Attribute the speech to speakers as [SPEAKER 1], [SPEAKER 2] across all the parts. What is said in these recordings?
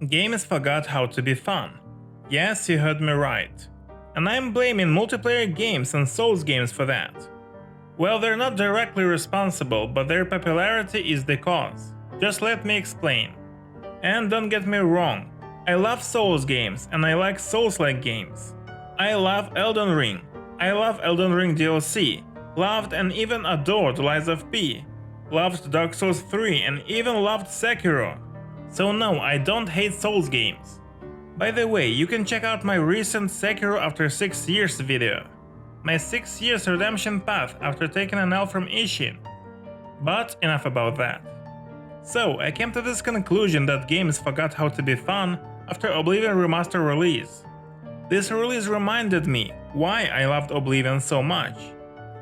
[SPEAKER 1] Games forgot how to be fun. Yes, you heard me right. And I'm blaming multiplayer games and Souls games for that. Well, they're not directly responsible, but their popularity is the cause. Just let me explain. And don't get me wrong, I love Souls games and I like Souls-like games. I love Elden Ring. I love Elden Ring DLC. Loved and even adored Lies of P. Loved Dark Souls 3 and even loved Sekiro. So no, I don't hate Souls games. By the way, you can check out my recent Sekiro After 6 Years video. My 6 years redemption path after taking an L from Ishin. But enough about that. So, I came to this conclusion that games forgot how to be fun after Oblivion Remaster release. This release reminded me why I loved Oblivion so much.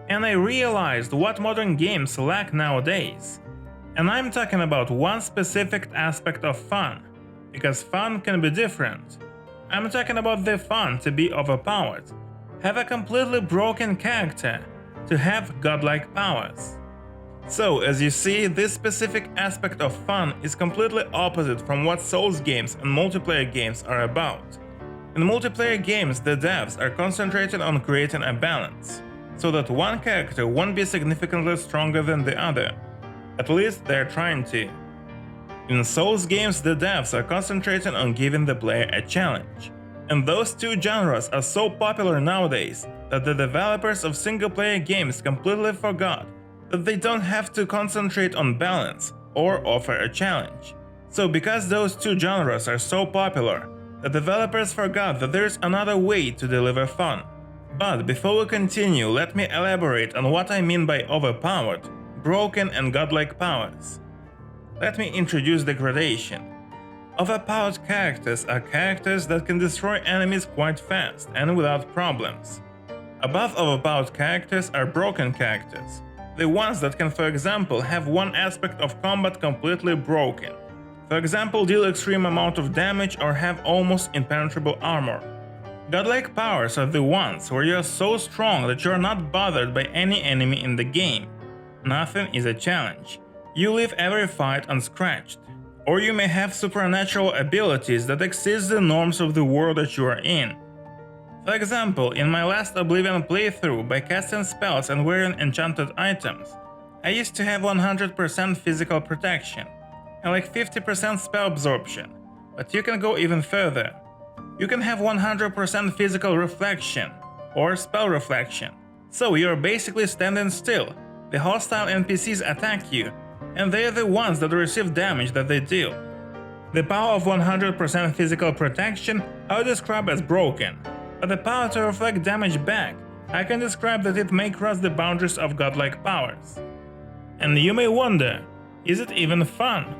[SPEAKER 1] And I realized what modern games lack nowadays. And I'm talking about one specific aspect of fun, because fun can be different. I'm talking about the fun to be overpowered, have a completely broken character, to have godlike powers. So, as you see, this specific aspect of fun is completely opposite from what Souls games and multiplayer games are about. In multiplayer games, the devs are concentrated on creating a balance, so that one character won't be significantly stronger than the other. At least they're trying to. In Souls games, the devs are concentrating on giving the player a challenge. And those two genres are so popular nowadays that the developers of single-player games completely forgot that they don't have to concentrate on balance or offer a challenge. So because those two genres are so popular, the developers forgot that there's another way to deliver fun. But before we continue, let me elaborate on what I mean by overpowered, broken and godlike powers. Let me introduce the gradation. Overpowered characters are characters that can destroy enemies quite fast and without problems. Above overpowered characters are broken characters, the ones that can, for example, have one aspect of combat completely broken. For example, deal extreme amount of damage or have almost impenetrable armor. Godlike powers are the ones where you are so strong that you are not bothered by any enemy in the game. Nothing is a challenge. You leave every fight unscratched. Or you may have supernatural abilities that exceed the norms of the world that you are in. For example, in my last Oblivion playthrough, by casting spells and wearing enchanted items, I used to have 100% physical protection and like 50% spell absorption, but you can go even further. You can have 100% physical reflection or spell reflection, so you're basically standing still. The hostile NPCs attack you, and they're the ones that receive damage that they deal. The power of 100% physical protection I would describe as broken, but the power to reflect damage back, I can describe that it may cross the boundaries of godlike powers. And you may wonder, is it even fun?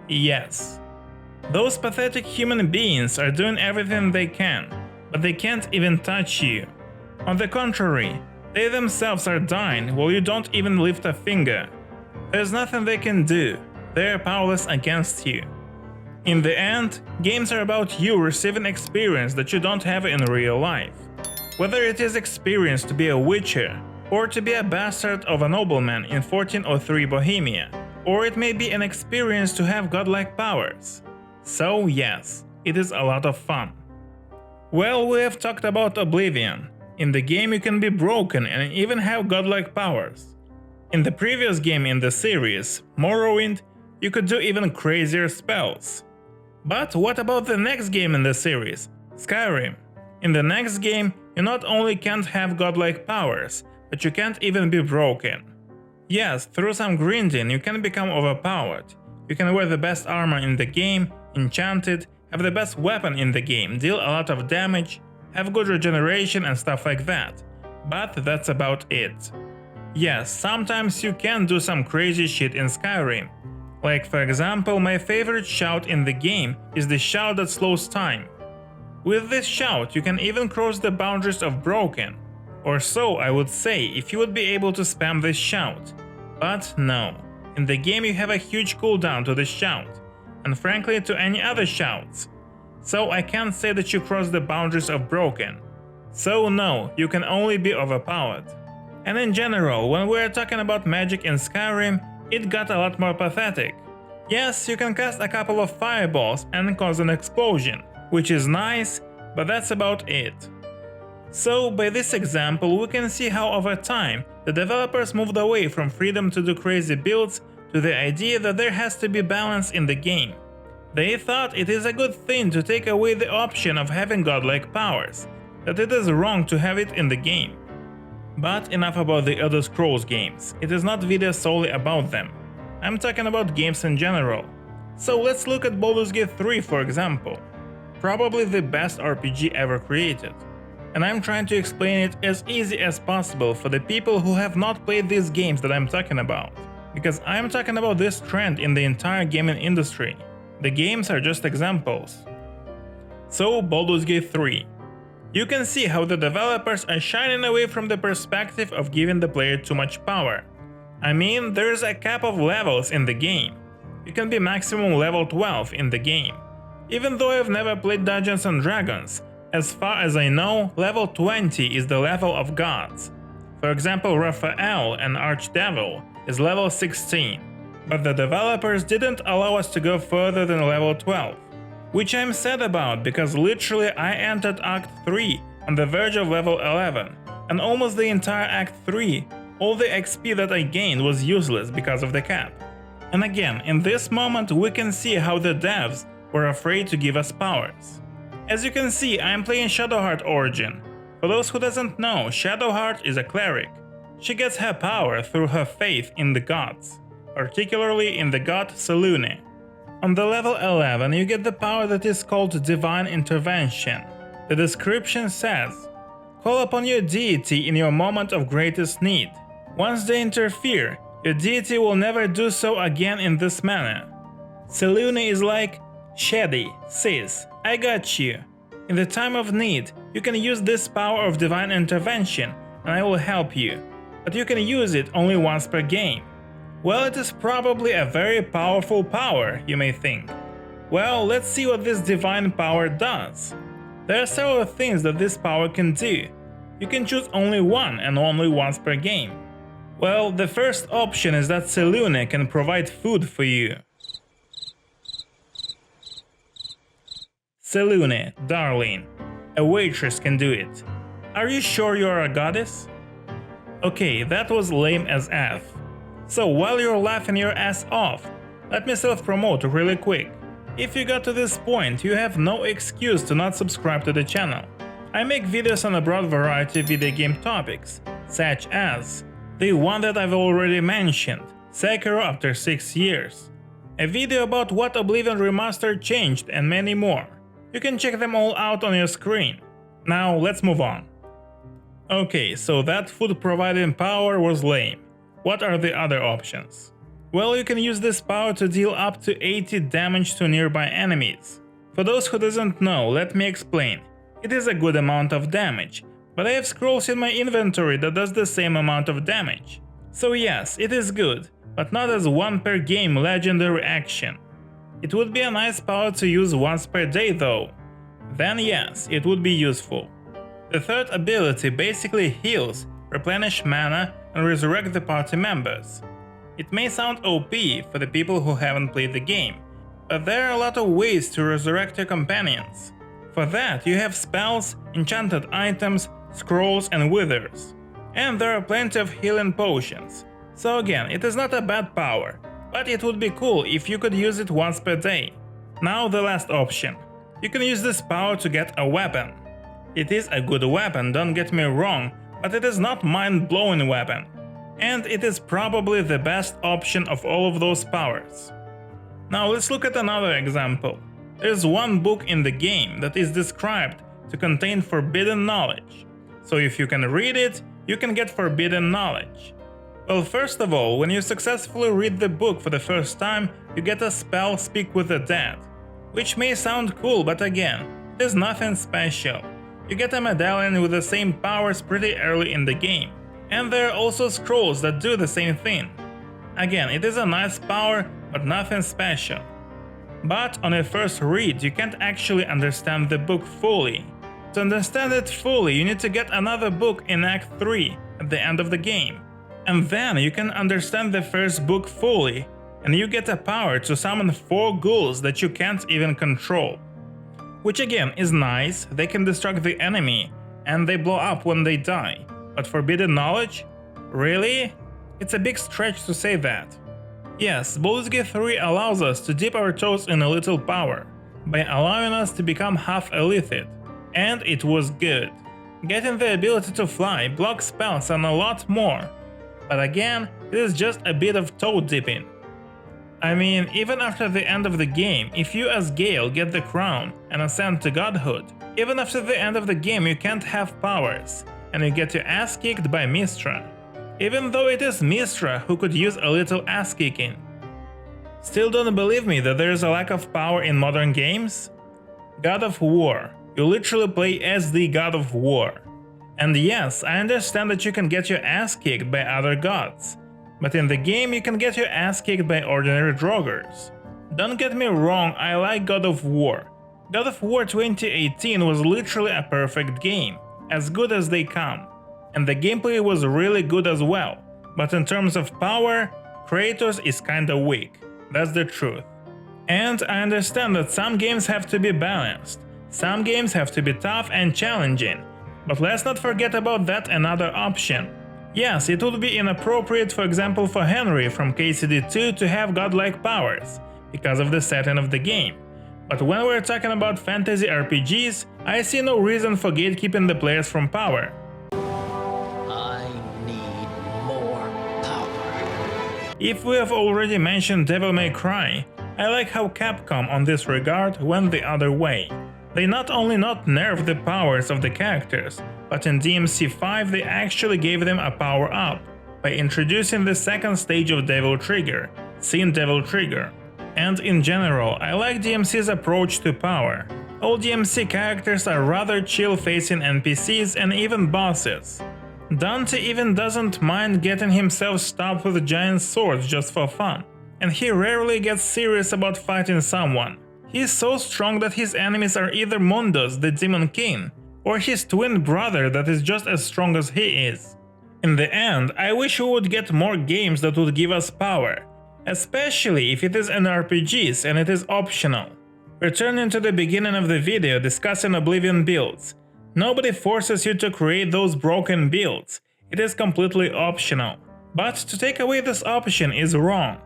[SPEAKER 1] Yes. Those pathetic human beings are doing everything they can, but they can't even touch you. On the contrary, they themselves are dying while you don't even lift a finger. There's nothing they can do, they're powerless against you. In the end, games are about you receiving experience that you don't have in real life. Whether it is experience to be a witcher, or to be a bastard of a nobleman in 1403 Bohemia, or it may be an experience to have godlike powers. So yes, it is a lot of fun. Well, we have talked about Oblivion. In the game you can be broken and even have godlike powers. In the previous game in the series, Morrowind, you could do even crazier spells. But what about the next game in the series, Skyrim? In the next game, you not only can't have godlike powers, but you can't even be broken. Yes, through some grinding you can become overpowered. You can wear the best armor in the game, enchanted, have the best weapon in the game, deal a lot of damage, have good regeneration and stuff like that. But that's about it. Yes, sometimes you can do some crazy shit in Skyrim. Like for example, my favorite shout in the game is the shout that slows time. With this shout you can even cross the boundaries of broken. Or so I would say if you would be able to spam this shout. But no, in the game you have a huge cooldown to the shout, and frankly to any other shouts. So I can't say that you cross the boundaries of broken. So no, you can only be overpowered. And in general, when we're talking about magic in Skyrim, it got a lot more pathetic. Yes, you can cast a couple of fireballs and cause an explosion, which is nice, but that's about it. So, by this example, we can see how over time, the developers moved away from freedom to do crazy builds to the idea that there has to be balance in the game. They thought it is a good thing to take away the option of having godlike powers, that it is wrong to have it in the game. But enough about the Elder Scrolls games, it is not video solely about them. I'm talking about games in general. So let's look at Baldur's Gate 3 for example. Probably the best RPG ever created. And I'm trying to explain it as easy as possible for the people who have not played these games that I'm talking about. Because I'm talking about this trend in the entire gaming industry. The games are just examples. So, Baldur's Gate 3. You can see how the developers are shining away from the perspective of giving the player too much power. I mean, there's a cap of levels in the game. You can be maximum level 12 in the game. Even though I've never played Dungeons and Dragons, as far as I know, level 20 is the level of gods. For example, Raphael, an archdevil, is level 16, but the developers didn't allow us to go further than level 12. Which I'm sad about because literally I entered Act 3 on the verge of level 11, and almost the entire Act 3, all the XP that I gained was useless because of the cap. And again, in this moment we can see how the devs were afraid to give us powers. As you can see, I am playing Shadowheart Origin. For those who doesn't know, Shadowheart is a cleric. She gets her power through her faith in the gods, particularly in the god Selûne. On the level 11 you get the power that is called Divine Intervention. The description says, call upon your deity in your moment of greatest need. Once they interfere, your deity will never do so again in this manner. Selûne is like, Shady, sis, I got you. In the time of need, you can use this power of divine intervention and I will help you, but you can use it only once per game. Well, it is probably a very powerful power, you may think. Well, let's see what this divine power does. There are several things that this power can do. You can choose only one and only once per game. Well, the first option is that Selûne can provide food for you. Selûne, darling. A waitress can do it. Are you sure you're a goddess? Okay, that was lame as F. So while you're laughing your ass off, let me self-promote really quick. If you got to this point, you have no excuse to not subscribe to the channel. I make videos on a broad variety of video game topics, such as the one that I've already mentioned, Sekiro after 6 years, a video about what Oblivion Remastered changed and many more. You can check them all out on your screen. Now let's move on. Okay, so that food providing power was lame. What are the other options? Well, you can use this power to deal up to 80 damage to nearby enemies. For those who doesn't know, let me explain. It is a good amount of damage, but I have scrolls in my inventory that does the same amount of damage. So yes, it is good, but not as one per game legendary action. It would be a nice power to use once per day though. Then yes, it would be useful. The third ability basically heals, replenish mana, and resurrect the party members. It may sound OP for the people who haven't played the game, but there are a lot of ways to resurrect your companions. For that you have spells, enchanted items, scrolls and withers. And there are plenty of healing potions. So again, it is not a bad power, but it would be cool if you could use it once per day. Now the last option. You can use this power to get a weapon. It is a good weapon, don't get me wrong, but it is not mind-blowing weapon. And it is probably the best option of all of those powers. Now let's look at another example. There's one book in the game that is described to contain forbidden knowledge. So if you can read it, you can get forbidden knowledge. Well, first of all, when you successfully read the book for the first time, you get a spell Speak with the Dead. Which may sound cool, but again, it is nothing special. You get a medallion with the same powers pretty early in the game. And there are also scrolls that do the same thing. Again, it is a nice power, but nothing special. But on a first read, you can't actually understand the book fully. To understand it fully, you need to get another book in Act 3 at the end of the game. And then you can understand the first book fully. and you get a power to summon 4 ghouls that you can't even control. Which again is nice, they can destruct the enemy, and they blow up when they die. But forbidden knowledge? Really? It's a big stretch to say that. Yes, Baldur's Gate 3 allows us to dip our toes in a little power, by allowing us to become half illithid. And it was good. Getting the ability to fly, block spells and a lot more. But again, it is just a bit of toe dipping. I mean, even after the end of the game, if you as Gale get the crown and ascend to godhood, even after the end of the game you can't have powers, and you get your ass kicked by Mystra. Even though it is Mystra who could use a little ass kicking. Still don't believe me that there is a lack of power in modern games? God of War. You literally play as the God of War. And yes, I understand that you can get your ass kicked by other gods, but in the game you can get your ass kicked by ordinary Draugrs. Don't get me wrong, I like God of War. God of War 2018 was literally a perfect game, as good as they come. And the gameplay was really good as well, but in terms of power, Kratos is kinda weak, that's the truth. And I understand that some games have to be balanced, some games have to be tough and challenging, but let's not forget about that another option. Yes, it would be inappropriate for example for Henry from KCD2 to have godlike powers, because of the setting of the game. But when we're talking about fantasy RPGs, I see no reason for gatekeeping the players from power. If we have already mentioned Devil May Cry, I like how Capcom on this regard went the other way. They not only not nerfed the powers of the characters, but in DMC 5 they actually gave them a power up, by introducing the second stage of Devil Trigger, Sin Devil Trigger. And in general, I like DMC's approach to power. All DMC characters are rather chill facing NPCs and even bosses. Dante even doesn't mind getting himself stabbed with giant swords just for fun, and he rarely gets serious about fighting someone. He's so strong that his enemies are either Mundus, the Demon King, or his twin brother that is just as strong as he is. In the end, I wish we would get more games that would give us power, especially if it is in RPGs and it is optional. Returning to the beginning of the video discussing Oblivion builds. Nobody forces you to create those broken builds, it is completely optional. But to take away this option is wrong.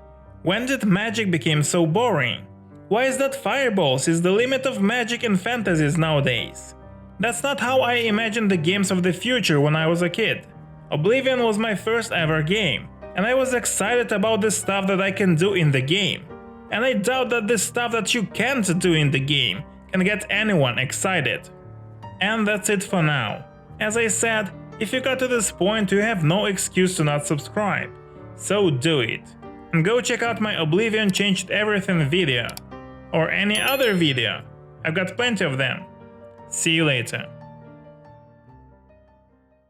[SPEAKER 1] When did magic become so boring? Why is that fireballs is the limit of magic in fantasies nowadays? That's not how I imagined the games of the future when I was a kid. Oblivion was my first ever game, and I was excited about the stuff that I can do in the game. And I doubt that the stuff that you can't do in the game can get anyone excited. And that's it for now. As I said, if you got to this point you have no excuse to not subscribe. So do it. And go check out my Oblivion Changed Everything video. Or any other video. I've got plenty of them. See you later.